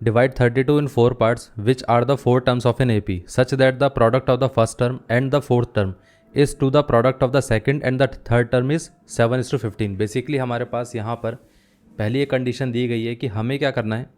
Divide 32 in 4 parts, which are the 4 terms of an AP, such that the product of the first term and the fourth term is to the product of the second and the third term is 7:15. Basically हमारे पास यहाँ पर पहली एक condition दी गई है कि हमें क्या करना है,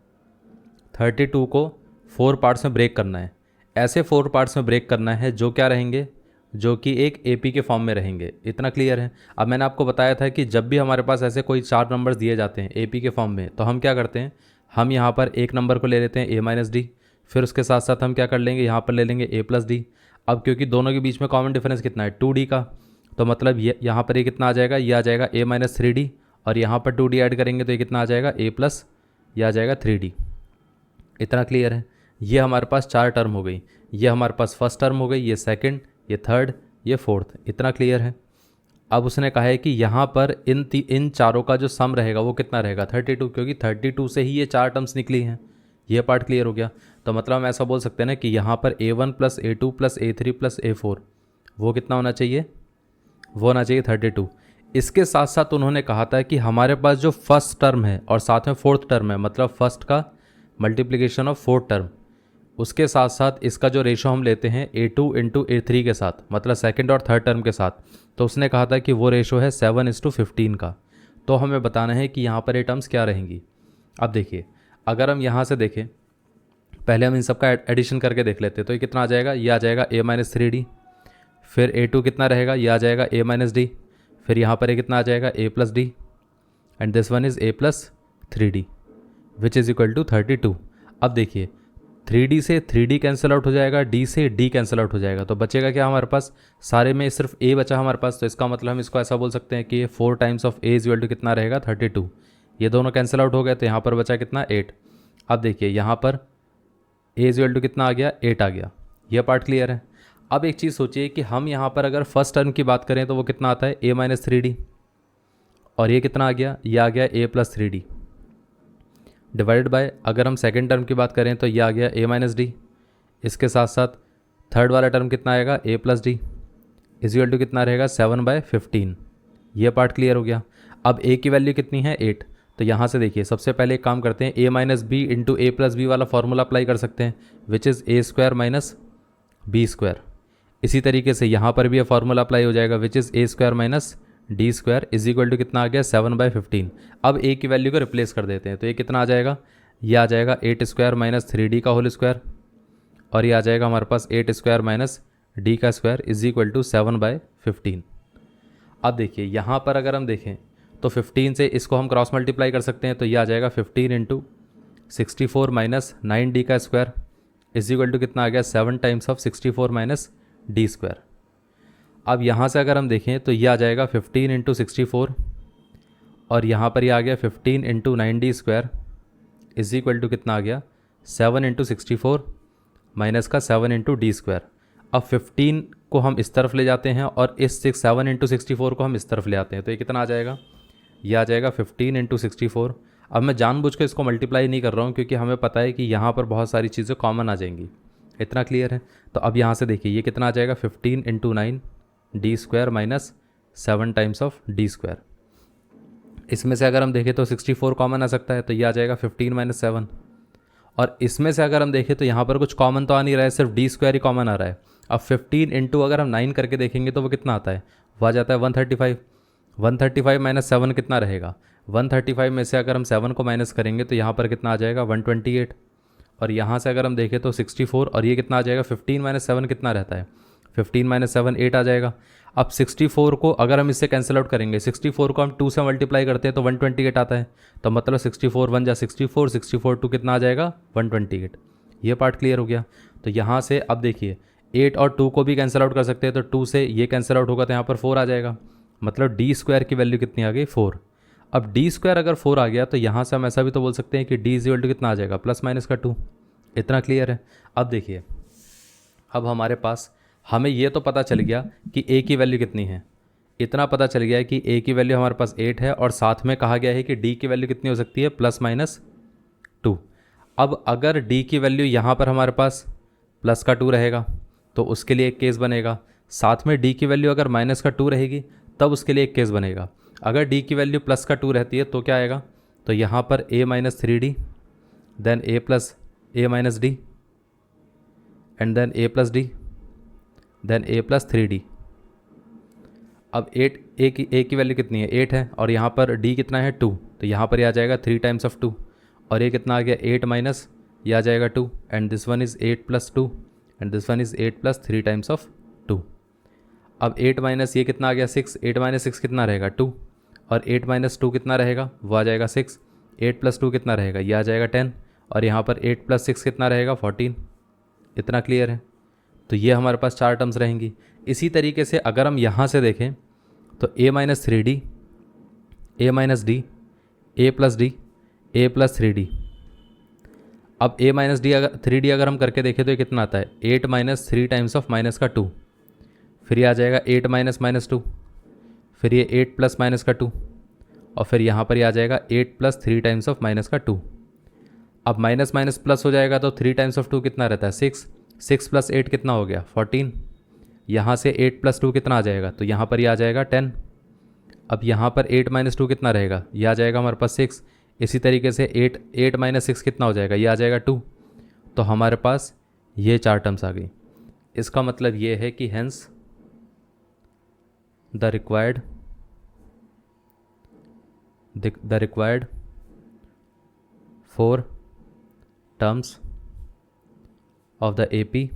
32 को 4 पार्ट्स में ब्रेक करना है। ऐसे 4 पार्ट्स में ब्रेक करना है जो क्या रहेंगे, जो कि एक AP के फॉर्म में रहेंगे। इतना क्लियर है। अब मैंने आपको बताया था कि जब भी हमारे पास ऐसे कोई 4 नंबर्स दिए जाते हैं AP के फॉर्म में, तो हम क्या करते हैं, हम यहाँ पर एक नंबर को ले लेते हैं A-D, फिर उसके साथ साथ हम क्या कर लेंगे, यहाँ पर ले लेंगे A+D। अब क्योंकि दोनों के बीच में कॉमन डिफरेंस कितना है, 2D का, तो मतलब ये यहाँ पर ये कितना आ जाएगा, ये आ जाएगा A-3D, और यहाँ पर 2D ऐड करेंगे तो ये कितना आ जाएगा, A+, ये आ जाएगा 3D। इतना क्लियर है। ये हमारे पास 4 टर्म हो गई। ये हमारे पास फर्स्ट टर्म हो गई, ये सेकंड, ये थर्ड, ये फोर्थ। इतना क्लियर है। अब उसने कहा है कि यहाँ पर इन चारों का जो सम रहेगा वो कितना रहेगा, 32, क्योंकि 32 से ही ये 4 टर्म्स निकली हैं। ये पार्ट क्लियर हो गया। तो मतलब हम ऐसा बोल सकते हैं ना कि यहाँ पर A1 + A2 + A3 + A4 वो कितना होना चाहिए, वो होना चाहिए 32। इसके साथ साथ उन्होंने कहा था कि हमारे पास जो फर्स्ट टर्म है और साथ में फोर्थ टर्म है, मतलब फर्स्ट का मल्टीप्लिकेशन ऑफ फोर्थ टर्म, उसके साथ साथ इसका जो रेशो हम लेते हैं A2 × A3 के साथ, मतलब सेकंड और थर्ड टर्म के साथ, तो उसने कहा था कि वो रेशो है 7:15 का। तो हमें बताना है कि यहाँ पर ये टर्म्स क्या रहेंगी। अब देखिए, अगर हम यहाँ से देखें, पहले हम इन सब का एडिशन करके देख लेते हैं। तो ये कितना आ जाएगा, ये आ जाएगा A-3D, फिर A2 कितना रहेगा, ये आ जाएगा A-D, फिर यहाँ पर ये कितना आ जाएगा, A+D, and this one is A+3D, which is equal to 32। अब देखिए, 3D से 3D कैंसिल आउट हो जाएगा, D से D कैंसिल आउट हो जाएगा, तो बचेगा क्या हमारे पास, सारे में सिर्फ A बचा हमारे पास। तो इसका मतलब हम इसको ऐसा बोल सकते हैं कि 4 times of A is equal to कितना रहेगा, 32। ये दोनों कैंसिल आउट हो गए, तो यहाँ पर बचा कितना, 8। अब देखिए यहाँ पर A इज इक्वल टू कितना आ गया, 8 आ गया। यह पार्ट क्लियर है। अब एक चीज़ सोचिए कि हम यहाँ पर अगर फर्स्ट टर्म की बात करें तो वो कितना आता है, A-3D, और ये कितना आ गया, ये आ गया A+3D, डिवाइडेड बाय, अगर हम सेकेंड टर्म की बात करें तो ये आ गया A-D। इसके साथ साथ थर्ड वाला टर्म कितना आएगा, A+D, इज इक्वल टू कितना रहेगा, 7/15। ये पार्ट क्लियर हो गया। अब A की वैल्यू कितनी है, 8। तो यहाँ से देखिए, सबसे पहले एक काम करते हैं, A-B × A+B वाला फॉर्मूला अप्लाई कर सकते हैं, विच इज़ A² - B²। इसी तरीके से यहाँ पर भी ये फार्मूला अप्लाई हो जाएगा, which is A² - D² is equal to कितना आ गया, 7/15। अब A की वैल्यू को रिप्लेस कर देते हैं, तो ये कितना आ जाएगा, ये आ जाएगा 8² - 3D का होल स्क्वायर, और ये आ जाएगा हमारे पास 8² - D का स्क्वायर इज इक्वल टू 7/15। अब देखिए यहाँ पर अगर हम देखें तो 15 से इसको हम क्रॉस मल्टीप्लाई कर सकते हैं, तो ये आ जाएगा 15 × 64 - 9D का स्क्वायर इज इक्वल टू कितना आ गया, 7 टाइम्स ऑफ 64 - D²। अब यहाँ से अगर हम देखें तो ये आ जाएगा 15 × 64, और यहाँ पर ये आ गया 15 × 9D² इज इक्वल टू कितना आ गया, 7 × 64 माइनस का 7 × D²। अब 15 को हम इस तरफ ले जाते हैं और इस 7 × 64 को हम इस तरफ ले आते हैं, तो ये कितना आ जाएगा, ये आ जाएगा 15 × 64। अब मैं जानबूझ के इसको मल्टीप्लाई नहीं कर रहा हूँ क्योंकि हमें पता है कि यहाँ पर बहुत सारी चीज़ें कॉमन आ जाएंगी। इतना क्लियर है। तो अब यहाँ से देखिए ये कितना आ जाएगा, 15 × 9 D² minus 7 times of D²। इसमें से अगर हम देखें तो 64 कॉमन आ सकता है, तो ये आ जाएगा 15 - 7। और इसमें से अगर हम देखें तो यहाँ पर कुछ कॉमन तो आ नहीं रहा है, सिर्फ D² ही कॉमन आ रहा है। अब 15 इंटू अगर हम 9 करके देखेंगे तो वो कितना आता है, वो आ जाता है 135। 135 माइनस 7 कितना रहेगा, 135 में से अगर हम 7 को माइनस करेंगे तो यहाँ पर कितना आ जाएगा, 128। और यहाँ से अगर हम देखें तो 64, और ये कितना आ जाएगा, 15 - 7 कितना रहता है, 15 - 7 8 आ जाएगा। अब 64 को अगर हम इससे कैंसिल आउट करेंगे, 64 को हम 2 से मल्टीप्लाई करते हैं तो 128 आता है। तो मतलब 64 1 जा 64, 64 2 कितना आ जाएगा, 128। ये पार्ट क्लियर हो गया। तो यहाँ से अब देखिए 8 और 2 को भी कैंसिल आउट कर सकते हैं, तो 2 से ये कैंसिल आउट होगा तो यहाँ पर 4 आ जाएगा। मतलब D² की वैल्यू कितनी आ गई, 4। अब D² अगर 4 आ गया तो यहाँ से हम ऐसा भी तो बोल सकते हैं कि D इक्वल टू कितना आ जाएगा, ±2। इतना क्लियर है। अब देखिए, अब हमारे पास हमें ये तो पता चल गया कि A की वैल्यू कितनी है, इतना पता चल गया है कि A की वैल्यू हमारे पास 8 है, और साथ में कहा गया है कि D की वैल्यू कितनी हो सकती है, ±2। अब अगर D की वैल्यू यहाँ पर हमारे पास +2 रहेगा तो उसके लिए एक केस बनेगा, साथ में D की वैल्यू अगर -2 रहेगी तब उसके लिए एक केस बनेगा। अगर D की वैल्यू +2 रहती है तो क्या आएगा, तो यहाँ पर A - 3D then a plus a minus d, and then a plus d, then a plus 3d. अब 8 a की वैल्यू कितनी है 8 है, और यहाँ पर d कितना है 2, तो यहाँ पर ये आ जाएगा 3 टाइम्स ऑफ 2, और ये कितना आ गया 8 माइनस ये आ जाएगा 2, and this one is 8 plus 2, and this one is 8 plus 3 times of 2. अब 8 माइनस ये कितना आ गया 6, 8 माइनस 6 कितना रहेगा 2, और 8 माइनस 2 कितना रहेगा वो आ जाएगा 6, 8 प्लस 2 कितना रहेगा ये आ जाएगा 10, और यहाँ पर 8 प्लस 6 कितना रहेगा 14. इतना क्लियर है. तो ये हमारे पास 4 टर्म्स रहेंगी. इसी तरीके से अगर हम यहाँ से देखें तो a minus 3d, a minus d, a plus d, a plus 3d. अब a माइनस डी अगर 3d अगर हम करके देखें तो ये कितना आता है 8 माइनस 3 टाइम्स ऑफ माइनस का 2, फिर ये आ जाएगा 8 माइनस माइनस 2, फिर ये 8 प्लस माइनस का 2, और फिर यहाँ पर ये आ जाएगा 8 प्लस 3 टाइम्स ऑफ माइनस का 2. अब माइनस माइनस प्लस हो जाएगा तो 3 टाइम्स ऑफ 2 कितना रहता है 6, 6 प्लस 8 कितना हो गया 14. यहाँ से 8 प्लस 2 कितना आ जाएगा, तो यहाँ पर ये आ जाएगा 10. अब यहाँ पर 8 माइनस 2 कितना रहेगा, ये आ जाएगा हमारे पास 6. इसी तरीके से 8 माइनस 6 कितना हो जाएगा, ये आ जाएगा 2. तो हमारे पास ये 4 टर्म्स आ गई. इसका मतलब ये है कि hence the required 4 terms of the AP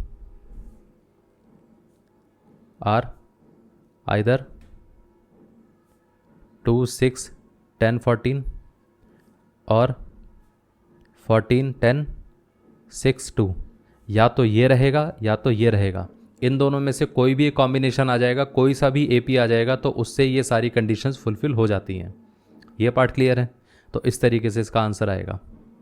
are either 2, 6, 10, 14 और 14, 10, 6, 2. या तो ये रहेगा या तो ये रहेगा. इन दोनों में से कोई भी एक कॉम्बिनेशन आ जाएगा, कोई सा भी AP आ जाएगा, तो उससे ये सारी कंडीशंस फुलफिल हो जाती हैं. ये पार्ट क्लियर है. तो इस तरीके से इसका आंसर आएगा.